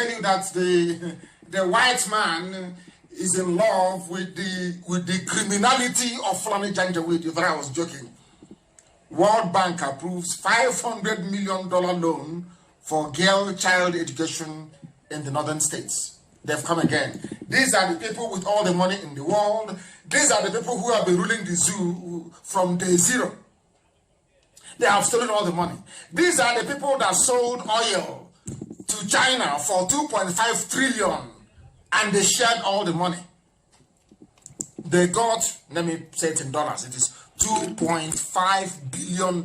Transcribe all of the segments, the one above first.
you that the white man is in love with the criminality of Fulani Janjaweed. You thought I was joking. World Bank approves $500 million loan for girl child education in the northern states. They've come again. These are the people with all the money in the world. These are the people who have been ruling the zoo from day zero. They have stolen all the money. These are the people that sold oil to China for 2.5 trillion and they shared all the money. They got, let me say it in dollars, it is $2.5 billion.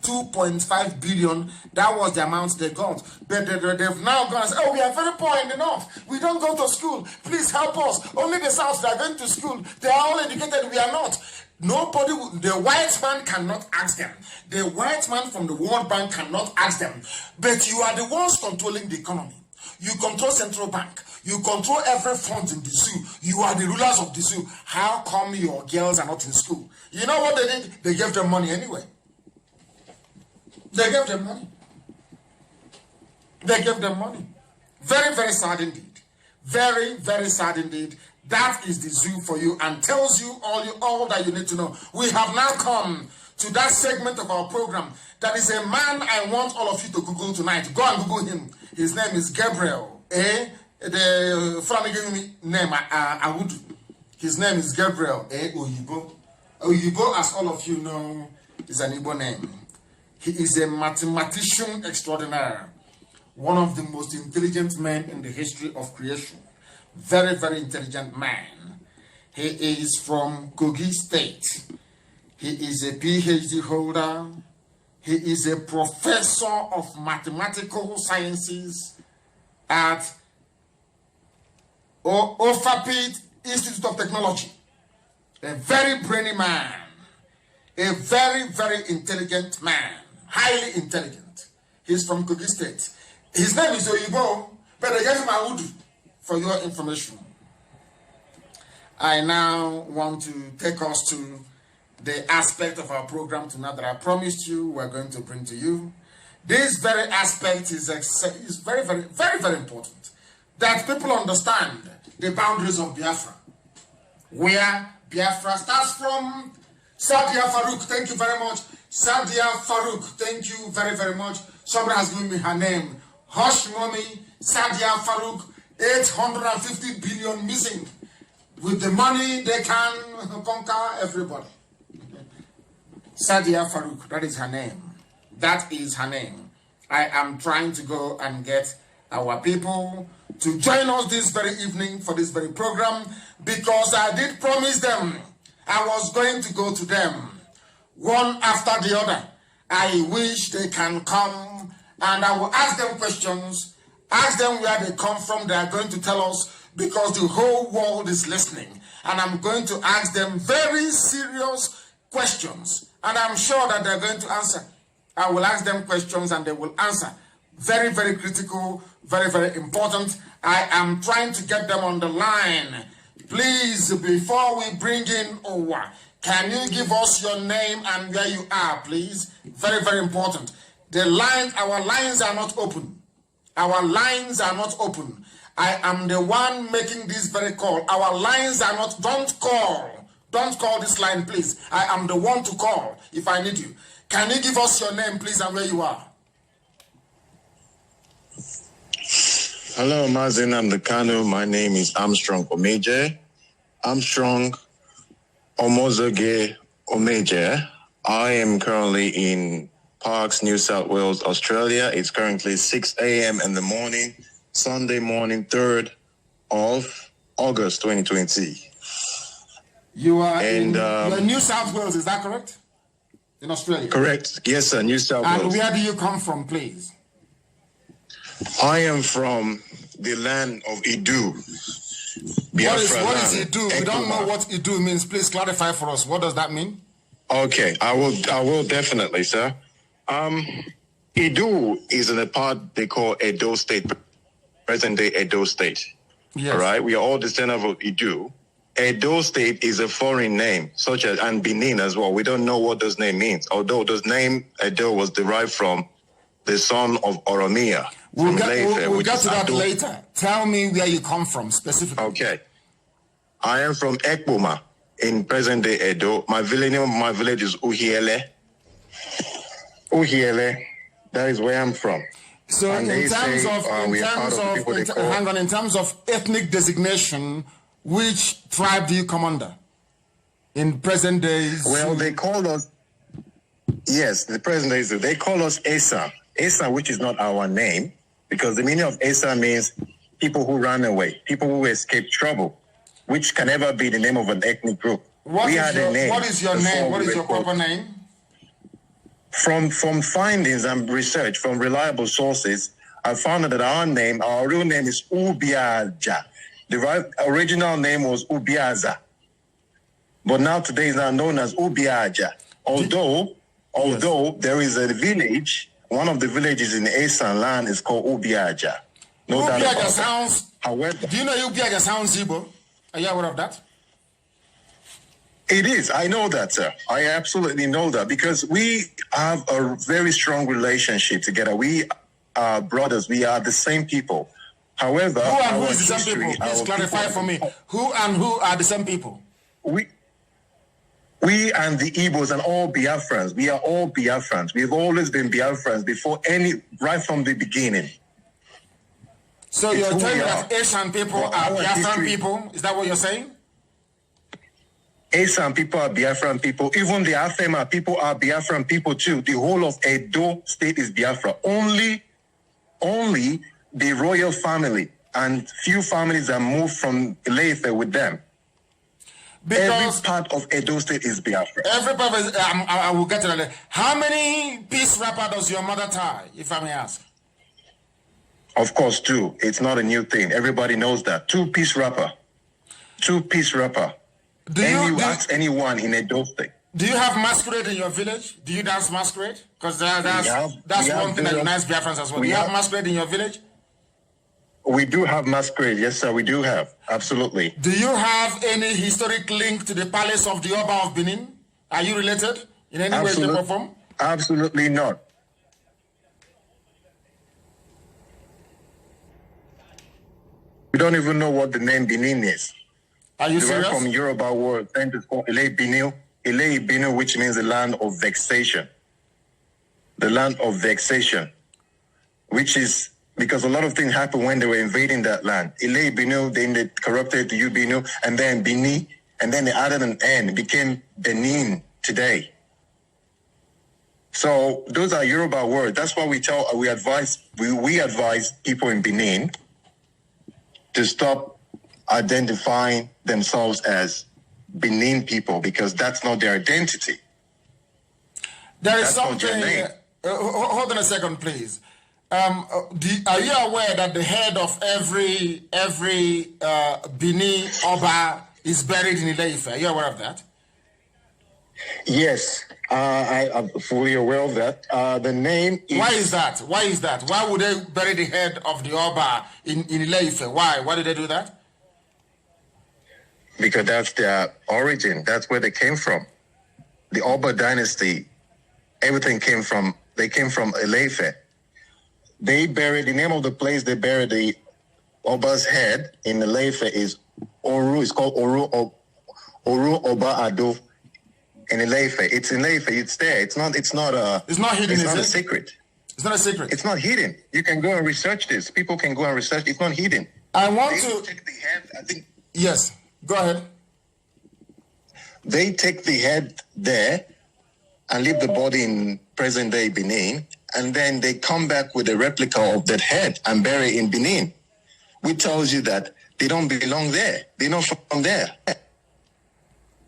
2.5 billion, that was the amount they got. But they've now gone and said, oh, we are very poor in the north. We don't go to school. Please help us. Only the south that are going to school. They are all educated. We are not. Nobody, the white man cannot ask them. The white man from the World Bank cannot ask them. But you are the ones controlling the economy. You control central bank. You control every fund in the zoo. You are the rulers of the zoo. How come your girls are not in school? You know what they did? They gave them money anyway. They gave them money. They gave them money. Very, very sad indeed. Very, very sad indeed. That is the zoo for you and tells you all that you need to know. We have now come to that segment of our program. That is a man I want all of you to Google tonight. Go and Google him. His name is Gabriel. The family gave me name, Awudu. His name is Gabriel Oyibo. Oyibo, as all of you know, is an Igbo name. He is a mathematician extraordinaire. One of the most intelligent men in the history of creation. Very, very intelligent man. He is from Kogi State. He is a PhD holder. He is a professor of mathematical sciences at Ofapit Institute of Technology. A very brainy man. A very, very intelligent man. Highly intelligent. He's from Kogi State. His name is Oyibo, but I gave him Awudu for your information. I now want to take us to the aspect of our program tonight that I promised you we're going to bring to you. This very aspect is very, very, very, very important. That people understand the boundaries of Biafra. Where Biafra starts from. Sadia Farouk, thank you very much. Sadia Farouk, thank you very, very much. Somebody has given me her name. Hush Mommy, Sadia Farouk, 850 billion missing. With the money, they can conquer everybody. Sadia Farouk, that is her name. That is her name. I am trying to go and get our people to join us this very evening for this very program because I did promise them I was going to go to them one after the other. I wish they can come and I will ask them questions, ask them where they come from. They are going to tell us because the whole world is listening. And I'm going to ask them very serious questions. And I'm sure that they're going to answer. I will ask them questions and they will answer. Very, very critical, very, very important. I am trying to get them on the line. Please, before we bring in Owa, can you give us your name and where you are, please? Very, very important. The lines, our lines are not open. Our lines are not open. I am the one making this very call. Our lines are not, don't call. Don't call this line, please. I am the one to call if I need you. Can you give us your name, please, and where you are? Hello, Mazin Amdekano. My name is Armstrong Omeje. Armstrong Omozoge Omeje. I am currently in Parkes, New South Wales, Australia. It's currently 6 a.m. in the morning, Sunday morning, 3rd of August, 2020. You are in New South Wales, is that correct? In Australia? Correct. Yes, sir, New South Wales. And where do you come from, please? I am from the land of Edo. Biafraland. What is Edo? We don't know what Edo means. Please clarify for us. What does that mean? Okay, I will definitely, sir. Edo is in a part they call Edo State, present-day Edo State. Yes. All right, we are all descendants of Edo. Edo State is a foreign name, such as, and Benin as well. We don't know what this name means, although this name Edo was derived from the son of Oromia. We'll get to that later. Tell me where you come from specifically. Okay. I am from Ekboma in present-day Edo. My name of my village is Uhiele. Uhiele, that is where I'm from. So and in terms of ethnic designation, which tribe do you come under in present days? Well, they call us, yes, the present days, they call us Esa. Esa, which is not our name, because the meaning of Esa means people who run away, people who escape trouble, which can never be the name of an ethnic group. What is your name? What is your proper name? From findings and research from reliable sources, I found that our real name is Ubiaja. The original name was Ubiaza, but now today is now known as Ubiaja. Although there is a village, one of the villages in Esan land is called Ubiaja. No doubt about that. Sounds. However, do you know Ubiaja sounds Igbo? Are you aware of that? It is. I know that, sir. I absolutely know that because we have a very strong relationship together. We are brothers. We are the same people. However, who and who is the same people? Please clarify for me. Who and who are the same people? We and the Igbos and all Biafrans. We are all Biafrans. We've always been Biafrans right from the beginning. So you're telling me that Asian people are Biafran people? Is that what you're saying? Asian people are Biafran people. Even the Afema people are Biafran people too. The whole of Edo state is Biafra. Only the royal family and few families that moved from Ileife with them. Because every part of Edo state is Biafra. Every part of, I will get to that. How many piece wrapper does your mother tie, if I may ask? Of course, 2. It's not a new thing. Everybody knows that. 2-piece wrapper. 2-piece wrapper. Ask anyone in Edo state. Do you have masquerade in your village? Do you dance masquerade? Because that's one thing that unites Biafrans as well. Do you have masquerade in your village? We do have masquerade. Yes, sir, we do have. Absolutely. Do you have any historic link to the palace of the Oba of Benin? Are you related in any way, shape, or form? Absolutely not. We don't even know what the name Benin is. Are you serious? From Yoruba word, and it's called Ile Binu, which means the land of vexation. The land of vexation, which is because a lot of things happened when they were invading that land. Ile Binu, then they corrupted to Ubinu, and then Bini, and then they added an N. It became Benin today. So those are Yoruba words. That's why we advise people in Benin to stop identifying themselves as Benin people, because that's not their identity. There is something. Hold on a second, please. Are you aware that the head of every Benin Oba is buried in Ile-Ife? Are you aware of that? Yes, I'm fully aware of that. The name is... Why is that? Why would they bury the head of the Oba in Ile-Ife? Why? Why did they do that? Because that's their origin. That's where they came from. The Oba dynasty, everything came from Ile-Ife. They buried, the name of the place they buried the Oba's head in Ile-Ife is Oru. It's called Oru Oba Ado in Ile-Ife. It's in Ile-Ife. It's there. It's not hidden. It's not a secret. It's not a secret. It's not hidden. You can go and research this. People can go and research. It's not hidden. I want to take the head. I think. Yes. Go ahead. They take the head there and leave the body in present-day Benin, and then they come back with a replica of that head and bury it in Benin, which tells you that they don't belong there. They're not from there.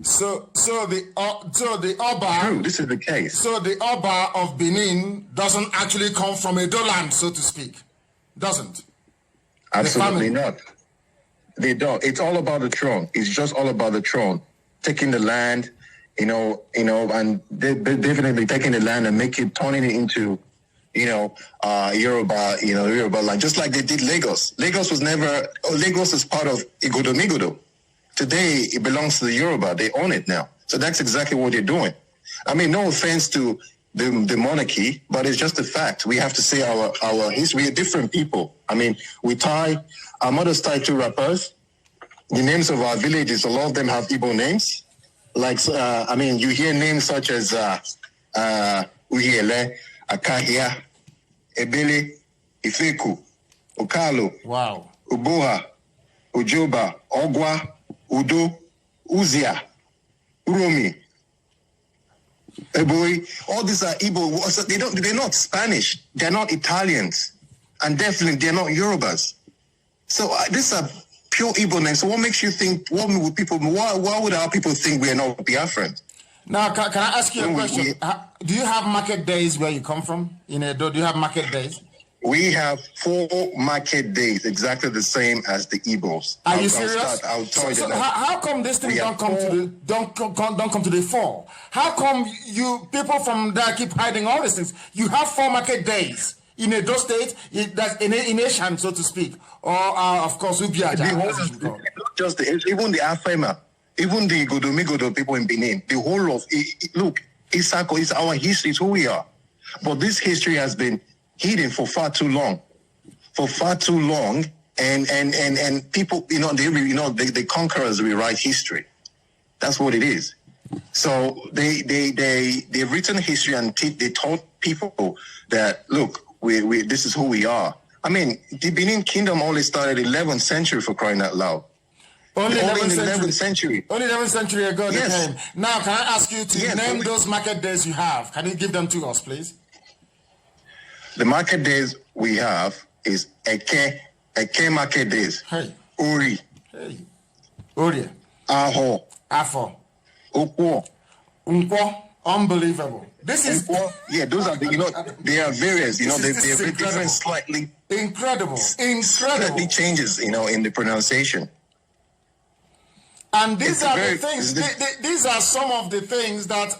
So the Oba. True, this is the case. So the Oba of Benin doesn't actually come from Edo land, so to speak. Doesn't. Absolutely not. They don't. It's all about the throne. It's just all about the throne. Taking the land, and definitely taking the land and turning it into, Yoruba land. Just like they did Lagos. Lagos is part of Igodo. Today, it belongs to the Yoruba. They own it now. So that's exactly what they're doing. I mean, no offense to the monarchy, but it's just a fact. We have to say our history. We are different people. I mean, our mothers tie 2 wrappers. The names of our villages, a lot of them have Igbo names. Like, you hear names such as Uhiele, Akahia, Ebele, Ifeku, Okalo, wow, Uboha, Ujoba, Ogwa, Udo, Uzia, Uromi, Eboy. All these are Igbo. They're not Spanish. They're not Italians. And definitely they're not Yorubas. So these are pure Igbo names. So what makes you think, why would our people think we are not Biafran? Now, can I ask you a question? Do you have market days where you come from? In Edo, do you have market days? We have 4 market days, exactly the same as the Igbos. Are you serious? I'll tell you so that. How come this thing don't come to the 4? How come you people from there keep hiding all these things? You have 4 market days in Edo State, that's in Asian, so to speak, or of course Ubiaja. Not just even the Afema, even the Godomigodo people in Benin. The whole of look, Isako is our history, it's who we are. But this history has been hidden for far too long, and people, the conquerors rewrite history. That's what it is. So they've written history and they taught people that, look, we this is who we are. I mean, the Benin Kingdom only started 11th century, for crying out loud. Only in the 11th century. Only 11th century ago they Yes. came. Now, can I ask you to name those market days you have? Can you give them to us, please? The market days we have is Eke market days. Hey. Uri. Hey. Uri. Aho. Afo. Okwo. Unkwo. Unbelievable. This is... Yeah, those are they are various, they're different slightly. Incredible. Slightly changes, in the pronunciation. And these are the things, these are some of the things that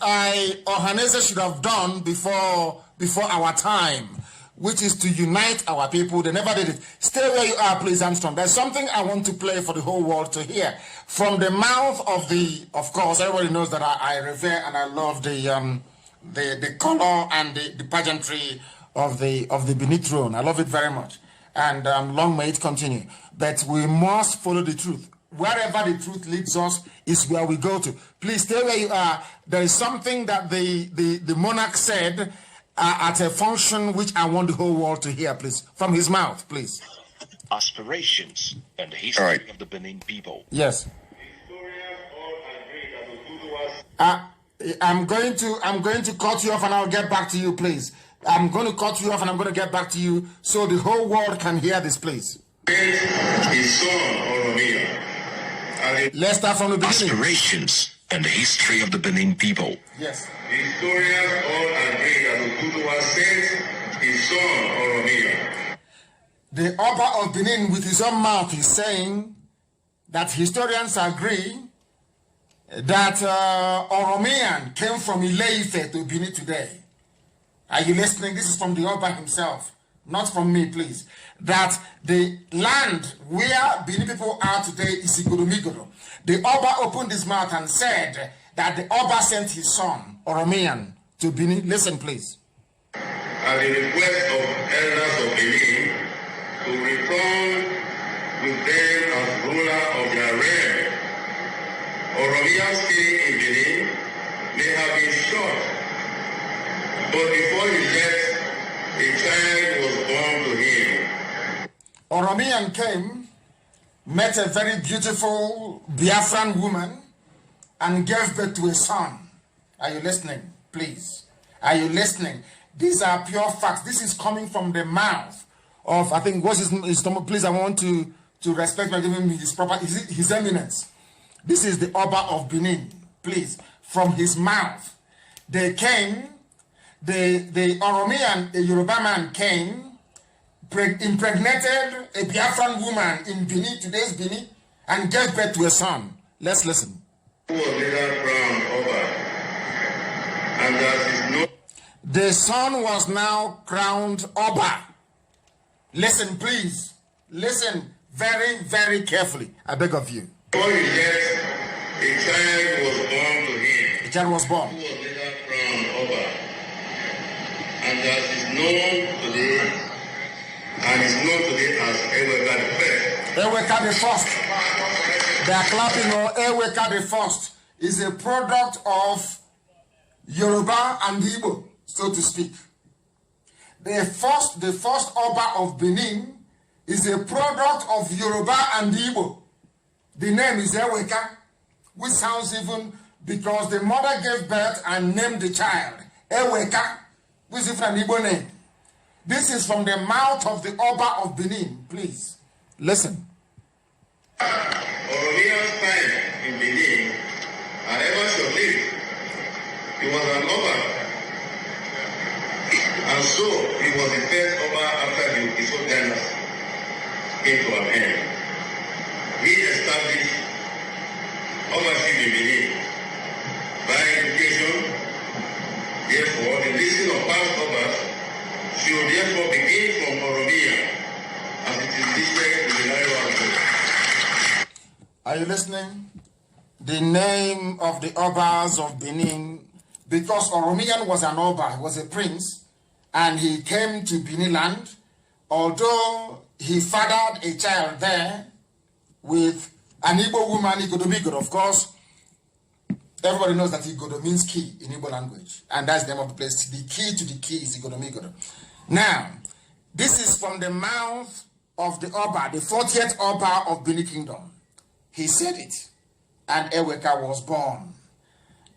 Ohanese should have done before our time, which is to unite our people. They never did it. Stay where you are, please, Armstrong. There's something I want to play for the whole world to hear. From the mouth of course, everybody knows that I revere and I love the color and the pageantry of the Benin throne. I love it very much. And long may it continue. But we must follow the truth. Wherever the truth leads us is where we go to. Please stay where you are. There is something that the monarch said at a function which I want the whole world to hear, please. From his mouth, please. Aspirations and the history of the Benin people. Yes. I'm going to cut you off and I'll get back to you, please. I'm going to cut you off and I'm going to get back to you so the whole world can hear this, please. His son, Oromia. Let's start from the beginning. Aspirations and the history of the Benin people. Yes. Historians all agree that Oduduwa sent his son, Oromia. The Oba of Benin, with his own mouth, is saying that historians agree that Oromian came from Ile-Ife to Benin today. Are you listening? This is from the Oba himself, not from me, please. That the land where Benin people are today is Igodomigodo. The Oba opened his mouth and said that the Oba sent his son, Oromian, to Benin. Listen, please. At the request of elders of Benin to return with them as ruler of their realm. Oromia's stay in Benin may have been short, but before he left, a child was born to him. Oromian came, met a very beautiful Biafran woman, and gave birth to a son. Are you listening, please? Are you listening? These are pure facts. This is coming from the mouth of, I think, what's his please, I want to respect by giving me his eminence. This is the Oba of Benin, please, from his mouth. They came, the Oromian, a Yoruba man came, impregnated a Biafran woman in Benin, today's Benin, and gave birth to a son. Let's listen. Who was later crowned Oba, and that is no. The son was now crowned Oba. Listen, please. Listen very, very carefully. I beg of you. Before he left, a child was born to him. The child was born. Who was later crowned Oba, that is known today and is known today as Eweka the First. Eweka the First. They are clapping on Eweka the First. Is a product of Yoruba and Igbo, so to speak. The first Oba of Benin is a product of Yoruba and Igbo. The name is Eweka, which sounds even because the mother gave birth and named the child Eweka, which is an Igbo name. This is from the mouth of the Oba of Benin. Please listen. Oromiya's time in Benin are ever short-lived. He was an Oba, and so he was the first Oba after the Iso dynasty came to an end. He established Obaship in Benin by education. Therefore, the listing of past Obas should therefore begin from Oromiya, as it is listed in the Nairobi Code. Are you listening? The name of the Obas of Benin, because Oromiyan was an Oba, he was a prince, and he came to Benin land, although he fathered a child there with an Igbo woman, Igodomigodo. Of course, everybody knows that Igodo means key in Igbo language, and that's the name of the place. The key to the key is Igodomigodo. Now, this is from the mouth of the Oba, the 40th Oba of Benin Kingdom. He said it, and Eweka was born.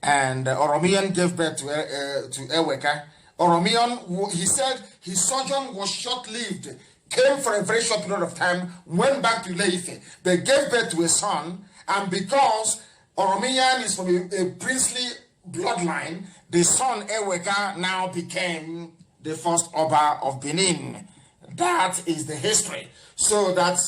And Oromiyan gave birth to Eweka. Oromiyan, he said his sojourn was short-lived, came for a very short period of time, went back to Ile-Ife. They gave birth to a son, and because Oromiyan is from a princely bloodline, the son Eweka now became the first Oba of Benin. That is the history. So that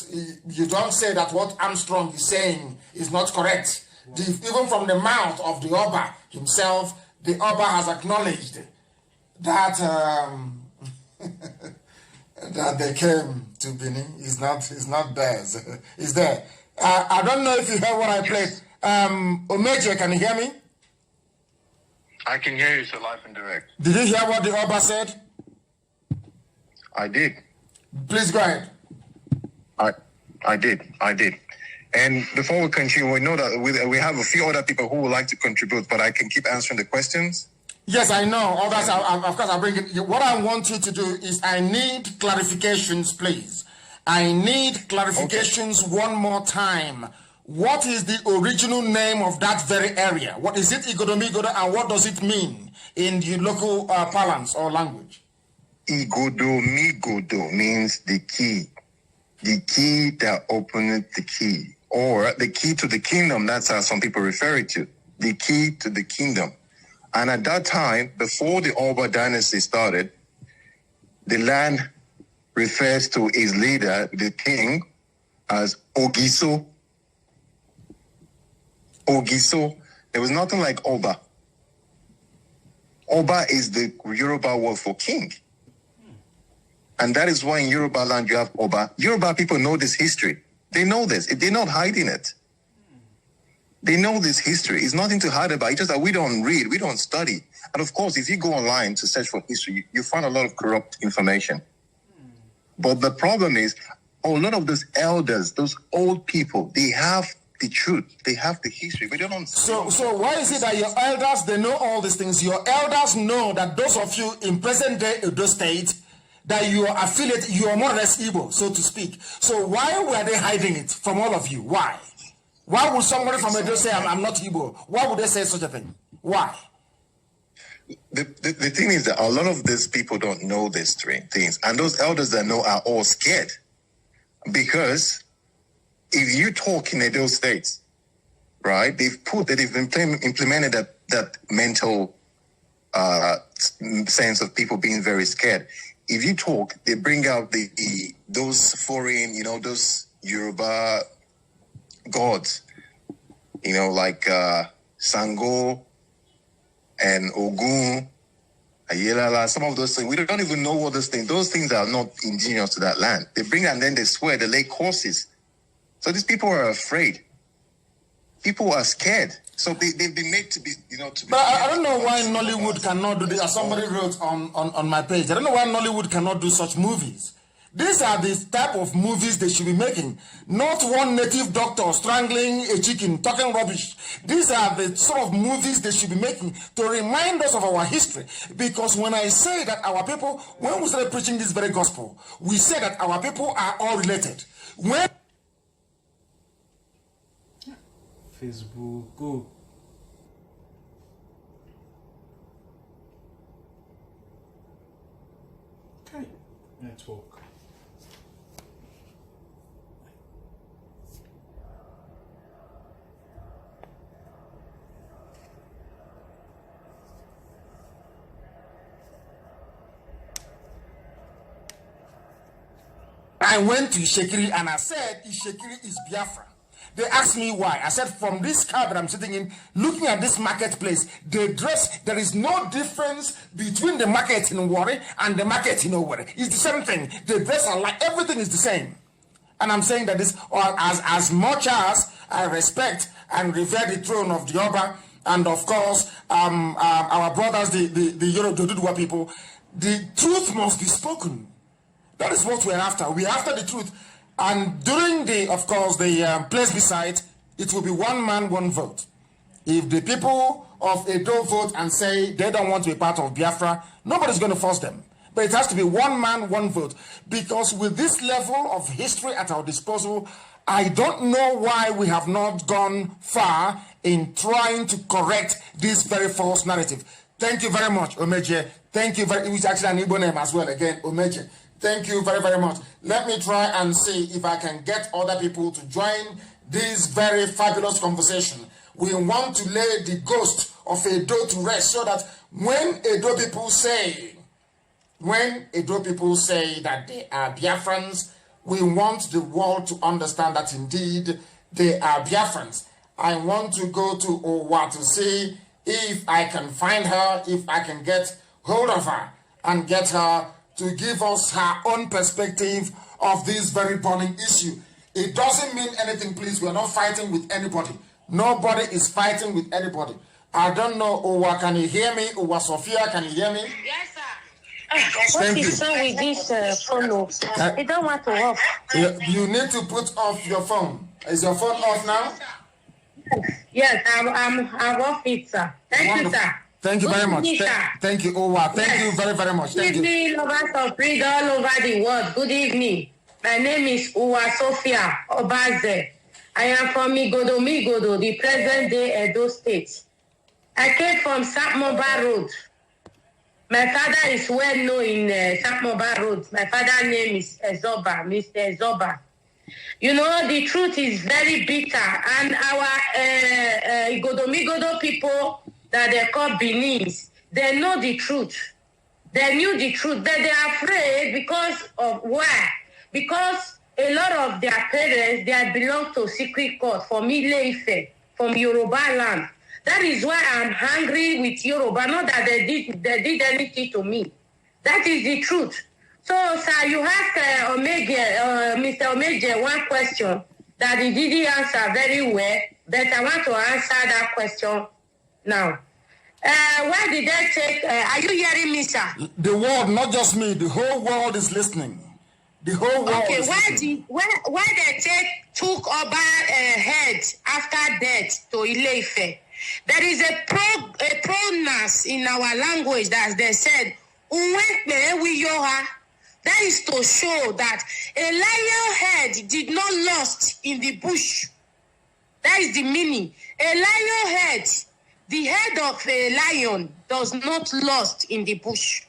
you don't say that what Armstrong is saying is not correct. Even from the mouth of the Oba himself, the Oba has acknowledged that that they came to Benin. Is not theirs. Is there? I don't know if you heard what I played. Omeje, can you hear me? I can hear you, so live and direct. Did you hear what the Oba said? I did. Please go ahead. I did. And before we continue, we know that we have a few other people who would like to contribute, but I can keep answering the questions. Yes, I know. Others, of course, I'll bring it. What I want you to do is I need clarifications, please. I need clarifications one more time. What is the original name of that very area? What is it, Igodomigodo, and what does it mean in the local parlance or language? Igodomigodo means the key that opened the key, or the key to the kingdom. That's how some people refer it to, the key to the kingdom. And at that time, before the Oba dynasty started, the land refers to its leader, the king, as Ogiso. Ogiso. There was nothing like Oba. Oba is the Yoruba word for king. And that is why in Yoruba land you have Oba. Yoruba people know this history. They know this. They're not hiding it. They know this history. It's nothing to hide about. It's just that we don't read, we don't study. And of course, if you go online to search for history, you find a lot of corrupt information. But the problem is, a lot of those elders, those old people, they have the truth. They have the history. But they don't. So why is it that your elders, they know all these things? Your elders know that those of you in present day Edo State, that you are affiliated, you are more or less Igbo, so to speak. So why were they hiding it from all of you? Why? Why would somebody from Edo say, I'm not Igbo? Why would they say such a thing? Why? The thing is that a lot of these people don't know these three things. And those elders that know are all scared. Because if you talk in Edo States, right, they've implemented that mental sense of people being very scared. If you talk, they bring out those foreign, those Yoruba gods, like Sango and Ogun, Ayelala, some of those things. We don't even know what those things. Those things are not indigenous to that land. They bring and then they swear, they lay courses. So these people are afraid. People are scared. So they've been made to be, to be. But I don't know why Nollywood cannot do this. As somebody wrote on my page, I don't know why Nollywood cannot do such movies. These are the type of movies they should be making. Not one native doctor strangling a chicken, talking rubbish. These are the sort of movies they should be making to remind us of our history. Because when I say that our people, when we started preaching this very gospel, we say that our people are all related. When Facebook, go. Okay, network. I went to Ishekiri and I said, Ishekiri is Biafra. They asked me why. I said, from this car that I'm sitting in, looking at this marketplace, they dress, there is no difference between the market in Warri and the market in Owerri. It's the same thing. They dress alike. Everything is the same. And I'm saying that this, or as much as I respect and revere the throne of the Oba, and of course, our brothers, the Yoruba people, the truth must be spoken. That is what we're after. We're after the truth. And during the, of course, the place beside, it will be one man, one vote. If the people of Edo vote and say they don't want to be part of Biafra, nobody's going to force them. But it has to be one man, one vote. Because with this level of history at our disposal, I don't know why we have not gone far in trying to correct this very false narrative. Thank you very much, Omeje. Thank you very much. It was actually an Igbo name as well, again, Omeje. Thank you very, very much. Let me try and see if I can get other people to join this very fabulous conversation. We want to lay the ghost of Edo to rest so that when Edo people say that they are Biafrans, we want the world to understand that indeed they are Biafrans. I want to go to Owa to see if I can find her, if I can get hold of her and get her to give us her own perspective of this very burning issue. It doesn't mean anything, please. We're not fighting with anybody. Nobody is fighting with anybody. I don't know, Owa, can you hear me? Owa Sophia, can you hear me? Yes, sir. What is wrong with this phone? It don't want to work. You need to put off your phone. Is your phone off now? Yes, I'm off it, sir. Thank you, sir. Thank you very much. Thank you, Owa. Thank you very, very much. Thank you. Good evening, lovers of freedom all over the world. Good evening. My name is Owa Sophia Obaze. I am from Migodo, the present-day Edo State. I came from Sapmoba Road. My father is well known in Sapmoba Road. My father's name is Ezoba, Mr. Ezoba. You know, the truth is very bitter. And our Migodo people that they call Benin, they know the truth. They knew the truth, but they are afraid because of why? Because a lot of their parents, they belong to secret court from Ile-Ife, from Yorubaland. That is why I'm angry with Yoruba. Not that they did anything to me. That is the truth. So, sir, you asked Mr. Omeje one question that he didn't answer very well, but I want to answer that question now. Why did they take... are you hearing me, sir? The world, not just me. The whole world is listening. The whole world is listening. Why they took Oba head after death to Ile-Ife? There is a pronoun in our language that they said, that is to show that a lion head did not lost in the bush. That is the meaning. A lion head, the head of a lion does not lost in the bush.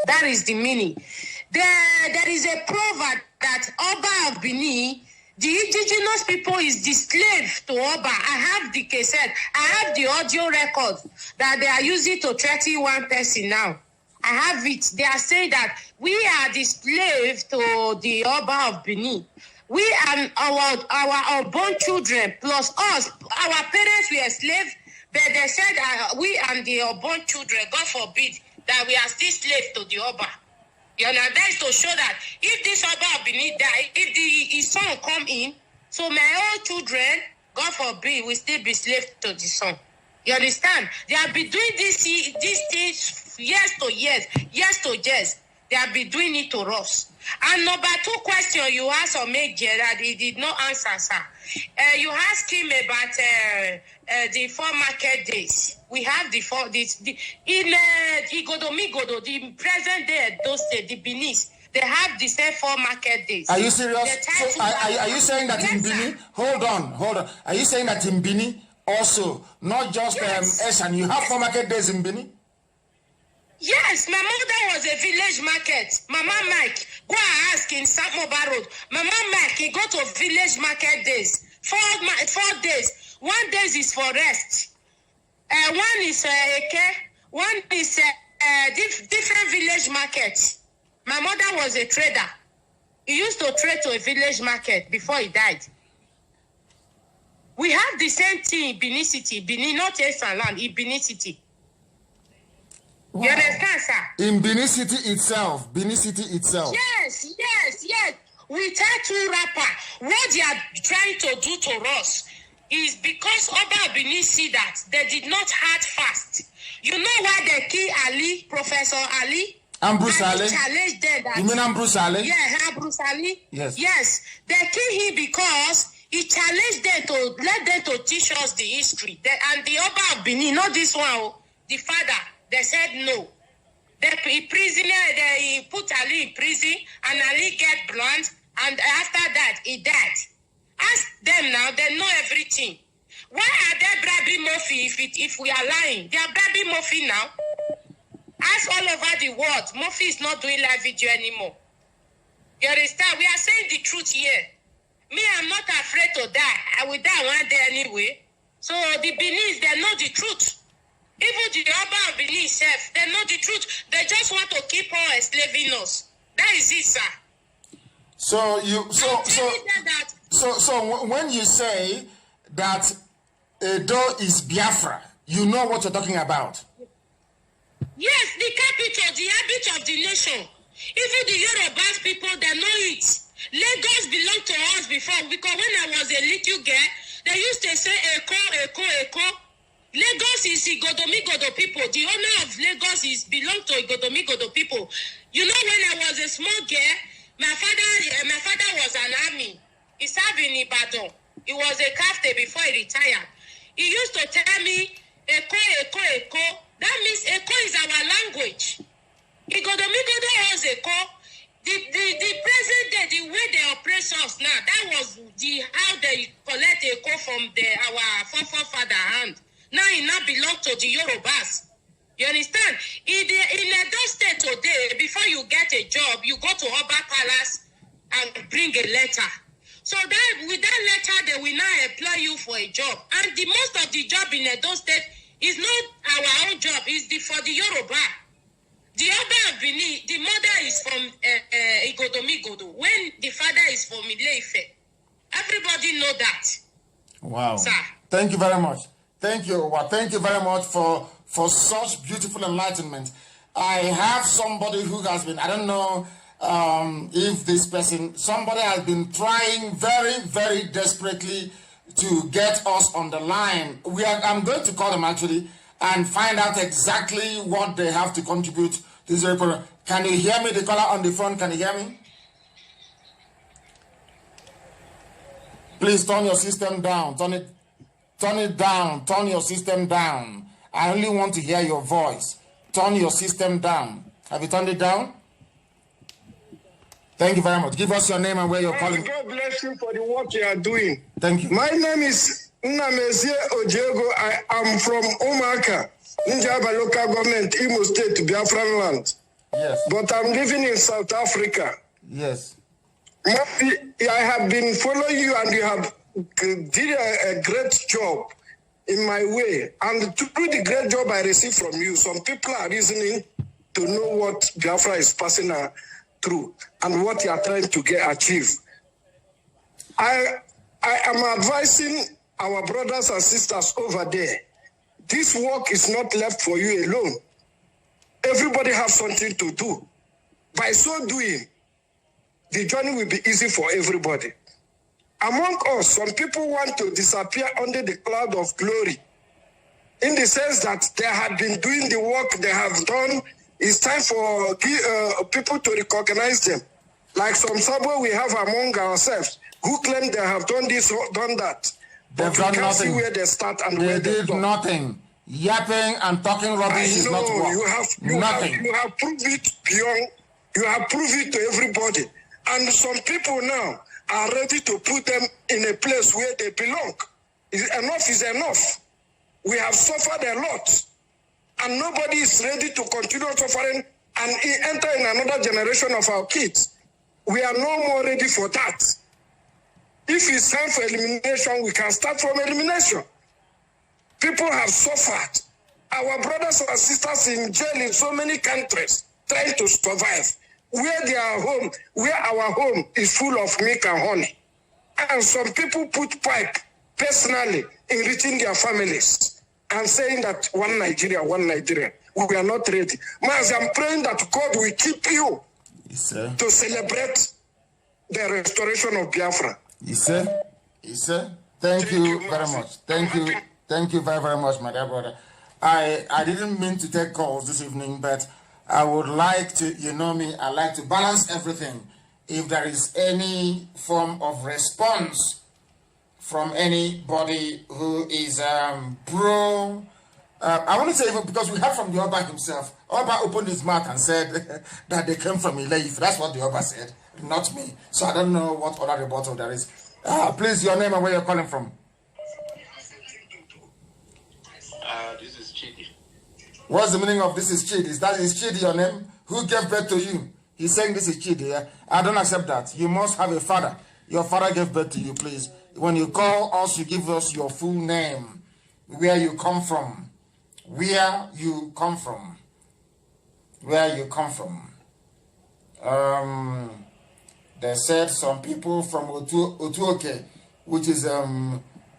That is the meaning. There is a proverb that Oba of Benin, the indigenous people is the slave to Oba. I have the cassette. I have the audio record that they are using to threaten one person now. I have it. They are saying that we are the slave to the Oba of Benin. We and our born children plus us, our parents were slaves, but they said we and the born children, God forbid, that we are still slaves to the Oba. You know, that is to show that if this Oba of Benin die, if his son come in, so my own children God forbid, we still be slave to the sun. You understand? They have been doing these things years to years. They have been doing it to us. And number 2 question you asked or made that he did not answer, sir. You asked him about the 4 market days. We have the 4 days. In Igodomigodo, the present day at those states, the Benin, they have the same 4 market days. Are you serious? So are you saying that in Benin? Hold on. Are you saying that in Benin also, not just Eshan, you have 4 market days in Benin? Yes, my mother was a village market. Mama Mike, go and ask in Samoba Road. Mama Mike, he go to village market days. 4 days. 1 day is for rest. One is one is different village market. My mother was a trader. He used to trade to a village market before he died. We have the same thing in Benin City. Benin, not Benin, in Benin City. Wow. You understand, sir? In Benin City itself. Yes. We tell to rapper what they are trying to do to us is because Oba Benin see that they did not hard fast. You know why they kill Ali, Professor Ali? Ambrose Ali? Challenged them that, you mean Ambrose Ali? Yeah, Ambrose Ali. Yes. They kill him because he challenged them to let them to teach us the history. And the Oba of Benin, not this one, the father. They said no. He put Ali in prison, and Ali get blunt, and after that, he died. Ask them now, they know everything. Why are they bribing Murphy if we are lying? They are bribing Murphy now. Ask all over the world. Murphy is not doing live video anymore. You understand? We are saying the truth here. Me, I'm not afraid to die. I will die one day anyway. So the Benin, they know the truth. Even the Oba of Benin itself, they know the truth. They just want to keep on enslaving us. That is it, sir. So when you say that Edo is Biafra, you know what you're talking about. Yes, the capital, the habit of the nation. Even the Yorubas people, they know it. Lagos belonged to us before, because when I was a little girl, they used to say Eko. Lagos is Igodomigodo people. The owner of Lagos belong to Igodomigodo people. You know, when I was a small girl, my father was an army. He served in Ibadan. He was a captain before he retired. He used to tell me, Eko. That means Eko is our language. Igodomigodo has Eko. The present day, the way they oppress us now, that was how they collect Eko from our forefather hand. Now it now belongs to the Yorubas. You understand? In Edo State today, before you get a job, you go to Oba Palace and bring a letter. So that with that letter, they will now employ you for a job. And the most of the job in Edo State is not our own job. It's for the Yoruba. The Oba of Benin, the mother is from Igodomigodo. When the father is from Ile-Ife. Everybody know that. Wow. Sir. Thank you very much. Thank you. Well, thank you very much for such beautiful enlightenment. I have somebody who has been, I don't know if this person, somebody has been trying very, very desperately to get us on the line. I'm going to call them actually and find out exactly what they have to contribute to this report. Can you hear me? The caller on the phone, can you hear me? Please turn your system down. Turn it down. Turn your system down. I only want to hear your voice. Turn your system down. Have you turned it down? Thank you very much. Give us your name and where you're calling. God bless you for the work you are doing. Thank you. My name is Nnamezie Ojego. I am from Omaka, Njaba local government, Imo State, Biafraland. Yes. But I'm living in South Africa. Yes. I have been following you, and you have did a great job in my way. And through the great job I received from you, some people are reasoning to know what Biafra is passing through and what you are trying to achieve. I am advising our brothers and sisters over there. This work is not left for you alone. Everybody has something to do. By so doing, the journey will be easy for everybody. Among us, some people want to disappear under the cloud of glory, in the sense that they have been doing the work they have done. It's time for people to recognize them. Like some Sabo we have among ourselves who claim they have done this, done that. They've But done we can't nothing. see where they start and They where they did stop. nothing. Yapping and talking rubbish is not work. Nothing. You have proved it beyond. You have proved it to everybody, and some people now are ready to put them in a place where they belong. Enough is enough. We have suffered a lot, and nobody is ready to continue suffering and enter in another generation of our kids. We are no more ready for that. If it's time for elimination, we can start from elimination. People have suffered. Our brothers and sisters in jail in so many countries trying to survive. Where they are home, where our home is full of milk and honey. And some people put pipe personally enriching their families and saying that one Nigeria, one Nigeria. We are not ready. Mas, I'm praying that God will keep you to celebrate the restoration of Biafra. Yes, sir. Yes, sir. Thank you very much. Thank you. Thank you very, very much, my dear brother. I didn't mean to take calls this evening, but I would like to, you know me, I like to balance everything. If there is any form of response from anybody who is pro, I want to say, because we heard from the Oba himself. Oba opened his mouth and said that they came from Ileif. That's what the Oba said, not me. So I don't know what other rebuttal there is. Please, your name and where you're calling from. This is Chidi. What's the meaning of this is Chidi? Is Chidi your name? Who gave birth to you? He's saying this is Chidi. Yeah? I don't accept that. You must have a father. Your father gave birth to you, please. When you call us, you give us your full name, where you come from. Where you come from. Where you come from. They said some people from Otuoke, which is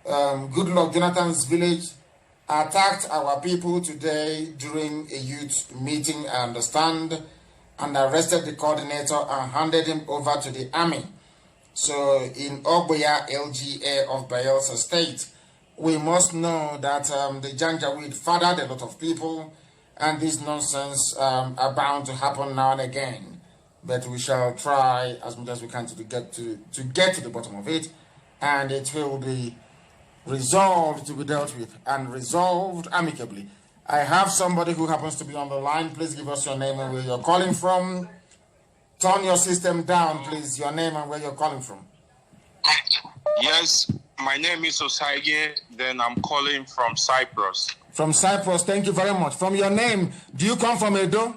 Goodluck Jonathan's village, attacked our people today during a youth meeting, I understand, and arrested the coordinator and handed him over to the army. So in Ogboya LGA of Bayelsa State, we must know that the Janjaweed fathered a lot of people, and this nonsense are bound to happen now and again. But we shall try as much as we can to get to the bottom of it, and it will be resolved to be dealt with and resolved amicably. I have somebody who happens to be on the line. Please give us your name and where you're calling from. Turn your system down, please. Your name and where you're calling from. Yes, my name is Osaige. Then I'm calling from Cyprus. From Cyprus, thank you very much. From your name, do you come from Edo?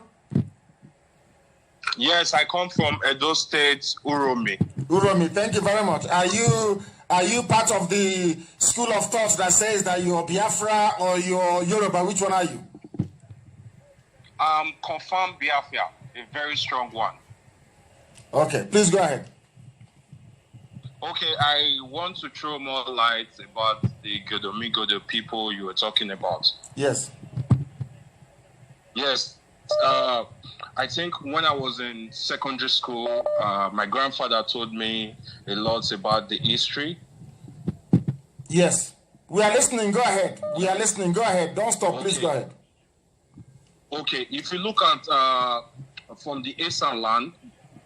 Yes, I come from Edo State, Uromi. Uromi, thank you very much. Are you part of the school of thought that says that you're Biafra or you're Yoruba? Which one are you? Confirmed Biafra, a very strong one. Okay, please go ahead. Okay, I want to throw more light about the Godomigodo people you were talking about. Yes. Yes. I think when I was in secondary school, my grandfather told me a lot about the history. Yes. We are listening. Go ahead. We are listening. Go ahead. Don't stop. Okay. Please go ahead. Okay. If you look at from the Esan land,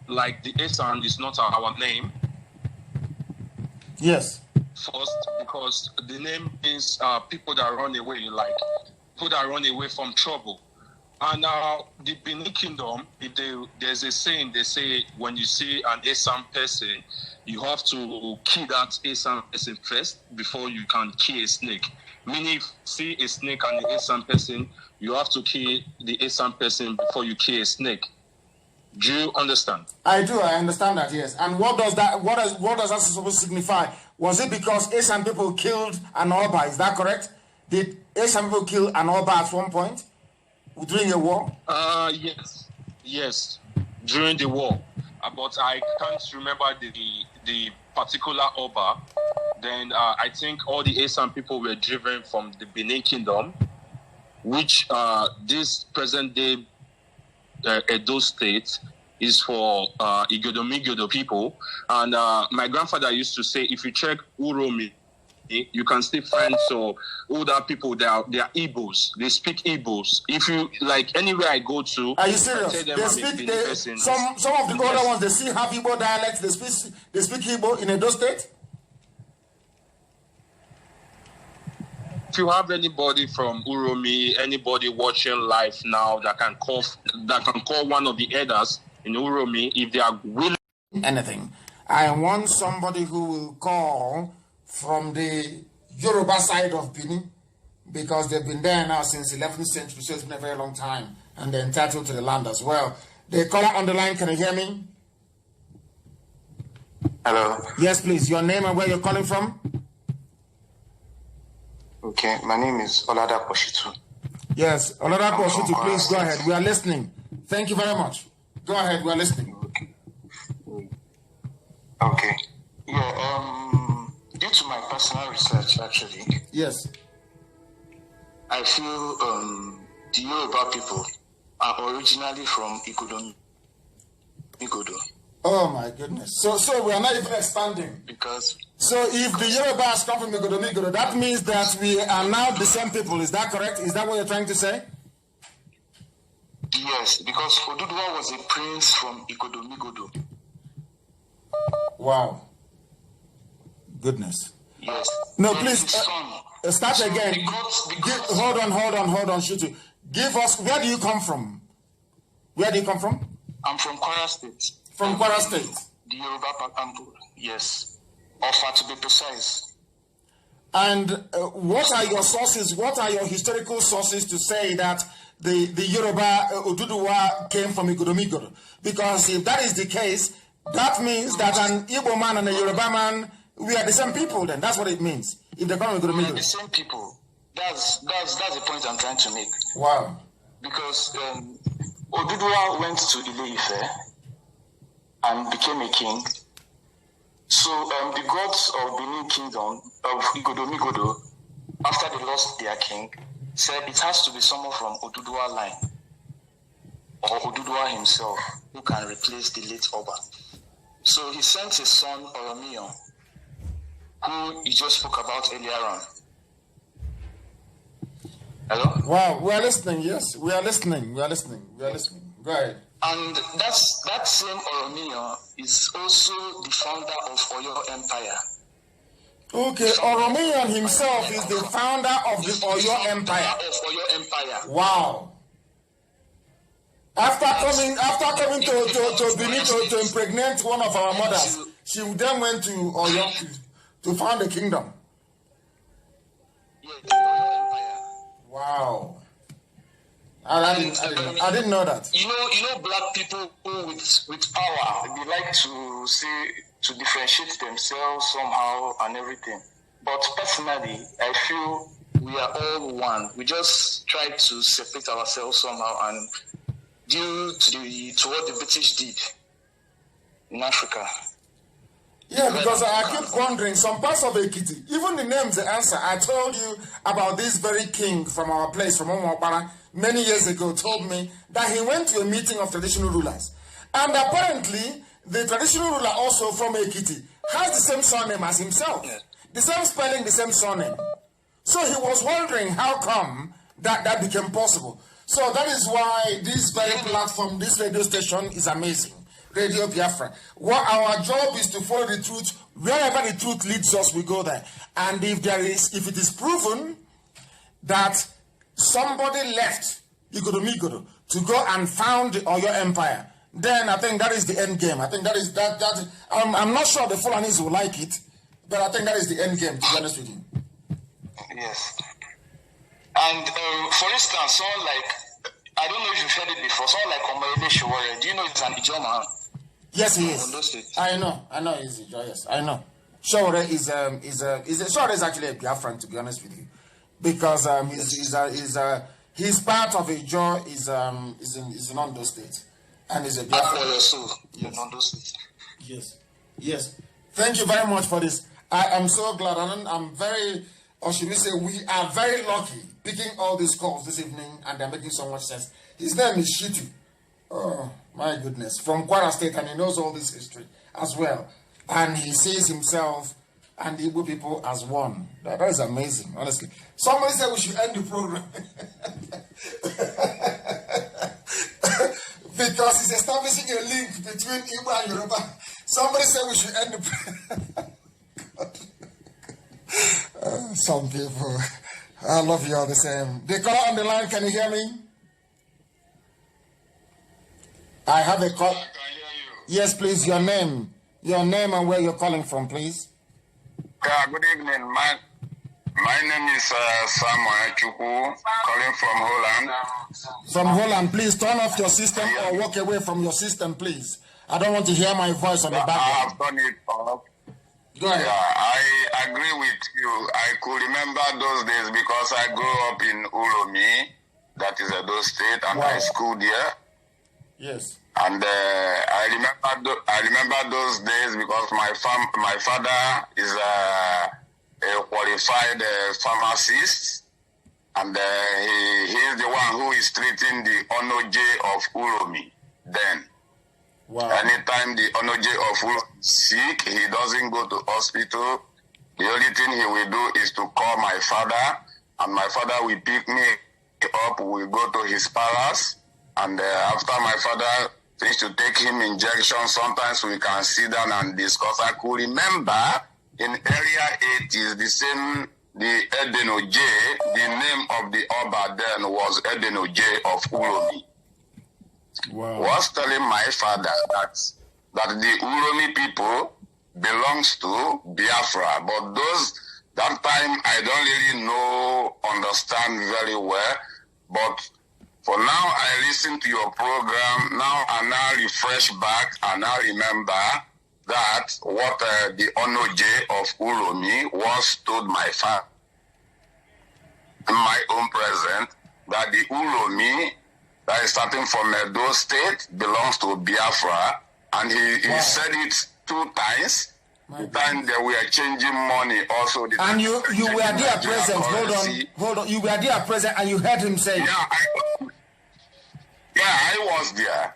like the Esan is not our name. Yes. First, because the name is people that run away, like people that run away from trouble. And the Benin Kingdom, there's a saying, they say when you see an Esan person, you have to kill that Esan person first before you can kill a snake. Meaning, if you see a snake and an Esan person, you have to kill the Esan person before you kill a snake. Do you understand? I do. I understand that. Yes. And what does that supposed to signify? Was it because Esan people killed an Oba? Is that correct? Did Esan people kill an Oba at one point during a war? Yes, during the war. But I can't remember the particular Oba. Then I think all the Esan people were driven from the Benin Kingdom, which this present day Edo State is for Igodo people. And my grandfather used to say, if you check Uromi, you can still find older people. They are Igbos. They speak Igbos. If you like anywhere I go to, are you serious? Some of the older ones, they still have Igbo dialects. They speak Igbo in Edo State. If you have anybody from Uromi, anybody watching live now that can call one of the elders in Uromi, if they are willing anything, I want somebody who will call from the Yoruba side of Benin, because they've been there now since 11th century, so it's been a very long time, and they're entitled to the land as well. The caller on the line, can you hear me? Hello. Yes, please. Your name and where you're calling from? Okay, my name is Olada Poshitu. Yes, Olada Poshitu, please go ahead. We are listening. Thank you very much. Go ahead, we are listening. Okay. Yeah, due to my personal research, actually. Yes. I feel the Yoruba people are originally from Igodo. Oh my goodness. So we are not even expanding. So if the Yorubas come from Igodo, that means that we are now the same people. Is that correct? Is that what you're trying to say? Yes, because Oduduwa was a prince from Igodo. Wow. Goodness. Yes. No, please start again. Hold on, Shutu. Give us, where do you come from? Where do you come from? I'm from Kwara State. From Kwara State? The Yoruba Pampu, yes. Ofa, to be precise. And what are your sources, what are your historical sources to say that the Yoruba Oduduwa came from Igodo? Because if that is the case, that means that an Igbo man and a Yoruba man, we are the same people then. That's what it means. If they come from Igodo. We are the same people. That's the point I'm trying to make. Wow. Because Oduduwa went to Ile-Ife and became a king. So the gods of Benin Kingdom, of Igodo, after they lost their king, said it has to be someone from Oduduwa line, or Oduduwa himself, who can replace the late Oba. So he sent his son Oromiyan, who he just spoke about earlier on. Hello? Wow, we are listening, yes. We are listening. Go ahead. And that same Oromiyan is also the founder of Oyo Empire. Okay, Oromiyan himself is the founder of the Oyo Empire. Wow. After coming to Benin to impregnate one of our mothers, she then went to Oyo to found a kingdom. Yeah, the Oyo Empire. Wow. I didn't know that. You know, black people with power, they like to differentiate themselves somehow and everything. But personally, I feel we are all one. We just try to separate ourselves somehow, and due to what the British did in Africa. Yeah, because I keep wondering, some parts of Ekiti, even the names they answer. I told you about this very king from our place, from Omopara, many years ago, told me that he went to a meeting of traditional rulers. And apparently, the traditional ruler also from Ekiti has the same surname as himself. The same spelling, the same surname. So he was wondering how come that became possible. So that is why this very platform, this radio station is amazing. Radio Biafra. What our job is to follow the truth. Wherever the truth leads us, we go there. And if it is proven that somebody left Igodo to go and found the Oyo Empire, then I think that is the end game. I think that is that. I'm not sure the Fulanis will like it, but I think that is the end game, to be honest with you. Yes. And for instance, someone like, I don't know if you've heard it before, someone like Omoyele Sowore, do you know he's an Ijoma? Yes, he is. I know he's Ijo, yes, I know. Sowore Sowore is actually a Biafran, to be honest with you, because he's part of Ijo, is in Ondo State, and is a Biafran. Yes. Thank you very much for this. I am so glad, and I'm very, or should we say, we are very lucky picking all these calls this evening, and they're making so much sense. His name is Shitu. Oh, my goodness. From Kwara State, and he knows all this history as well. And he sees himself and the Igbo people as one. That is amazing, honestly. Somebody said we should end the program. Because he's establishing a link between Igbo and Yoruba. Somebody said we should end the program. Some people. I love you all the same. The caller on the line, can you hear me? I have a call. Yes, please, your name. Your name and where you're calling from, please. Yeah, good evening. My name is Samuel Chukwu, calling from Holland. From Holland, please turn off your system or walk away from your system, please. I don't want to hear my voice on the background. I have done it off. Go ahead. Yeah, I agree with you. I could remember those days because I grew up in Uromi, that is Edo State, and I schooled there. Yes. And I remember those days because my father is a qualified pharmacist, and he is the one who is treating the Onoje of Uromi then. Wow. Anytime the Onoje of Uromi is sick, he doesn't go to hospital. The only thing he will do is to call my father, and my father will pick me up. We go to his palace, and after my father used to take him injections, sometimes we can sit down and discuss. I could remember in earlier 80s, the Edenoje, the name of the Oba then was Edenoje of Uromi. Wow. Was telling my father that the Uromi people belongs to Biafra, but that time I don't really understand very well, but for now, I listen to your program. Now I now refresh back and now remember that what the Onoje of Uromi was told my father in my own present, that the Uromi that is starting from Edo State belongs to Biafra, and he said it 2 times. The time they were changing money also. And you were there present. Hold on. You were there present and you heard him say. Yeah, I was there.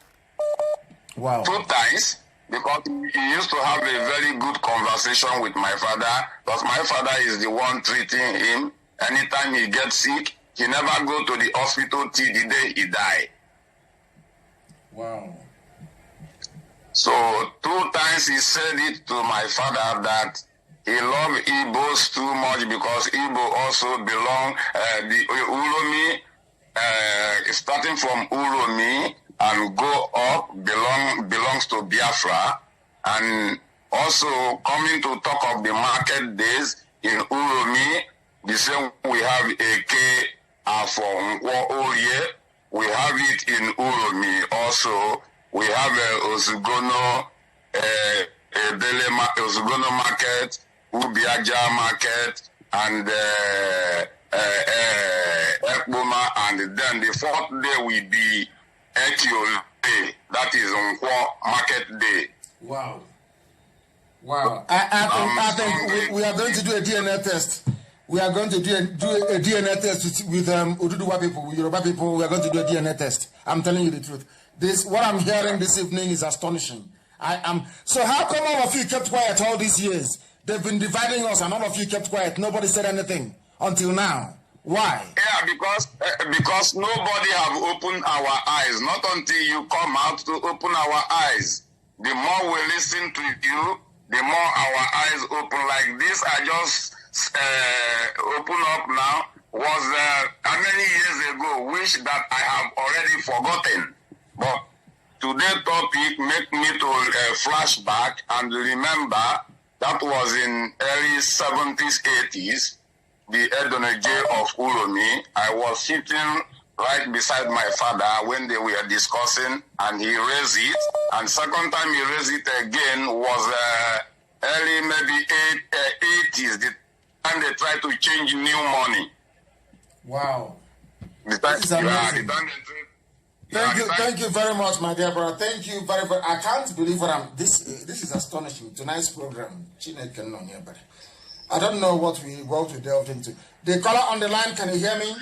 Wow. 2 times, because he used to have a very good conversation with my father, because my father is the one treating him. Anytime he gets sick, he never go to the hospital till the day he die. Wow. So 2 times he said it to my father that he loved Igbos too much because Igbo also belong, the Uromi, starting from Uromi and go up belongs to Biafra, and also coming to talk of the market days in Uromi, the same we have AK for Nkwo Oye, we have it in Uromi also. We have Ozugono, Ozugono market, Ubiaja market, and Ekboma, and then the 4th day will be Ekio Day, that is Nkwo Market Day. Wow. Wow. I think we are going to do a DNA test. We are going to do a DNA test with Oduduwa people, with Yoruba people. We are going to do a DNA test. I'm telling you the truth. What I'm hearing this evening is astonishing. So how come all of you kept quiet all these years? They've been dividing us and all of you kept quiet. Nobody said anything until now. Why? Yeah, because nobody have opened our eyes. Not until you come out to open our eyes. The more we listen to you, the more our eyes open. Like this, I just open up now, was how many years ago, which that I have already forgotten. But today's topic make me to flashback and remember that was in early 70s, 80s, the Edoneje of Uromi. I was sitting right beside my father when they were discussing, and he raised it. And second time he raised it again was early maybe 80s, the time they tried to change new money. Wow. The time, this is amazing. Thank you very much, my dear brother. Thank you very, very. I can't believe what I'm. This is astonishing. Tonight's program, I don't know what we delved into. The caller on the line, can you hear me?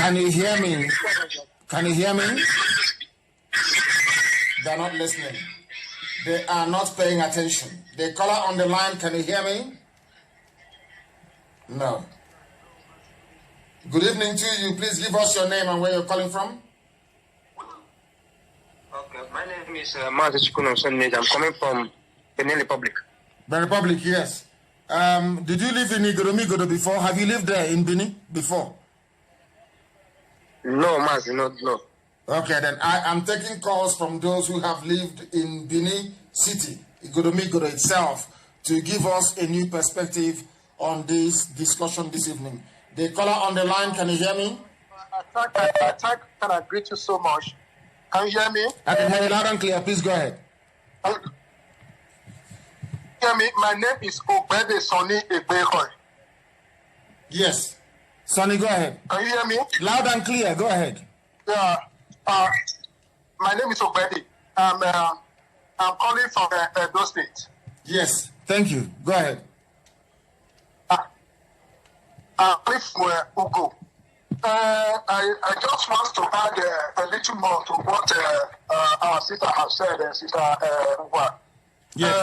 Can you hear me? Can you hear me? They're not listening. They are not paying attention. The caller on the line, can you hear me? No. Good evening to you. Please give us your name and where you're calling from. Okay, my name is Mazi Chikuno Sonnej. I'm coming from Benin Republic. Benin Republic, yes. Did you live in Igoromigodo before? Have you lived there in Benin before? No, Mazi, no. Okay, then I am taking calls from those who have lived in Benin City, Igoromigodo itself, to give us a new perspective on this discussion this evening. The caller on the line, can you hear me? Can I greet you so much? Can you hear me? I can hear you loud and clear. Please go ahead. Hear me? My name is Obede Sonny Ebehoy. Yes. Sonny, go ahead. Can you hear me? Loud and clear. Go ahead. Yeah. My name is Obede. I'm calling from Edo State. Yes. Thank you. Go ahead. I'm calling from Ugo. I just want to add a little more to what our sister has said, Sister Ngwa. Yes.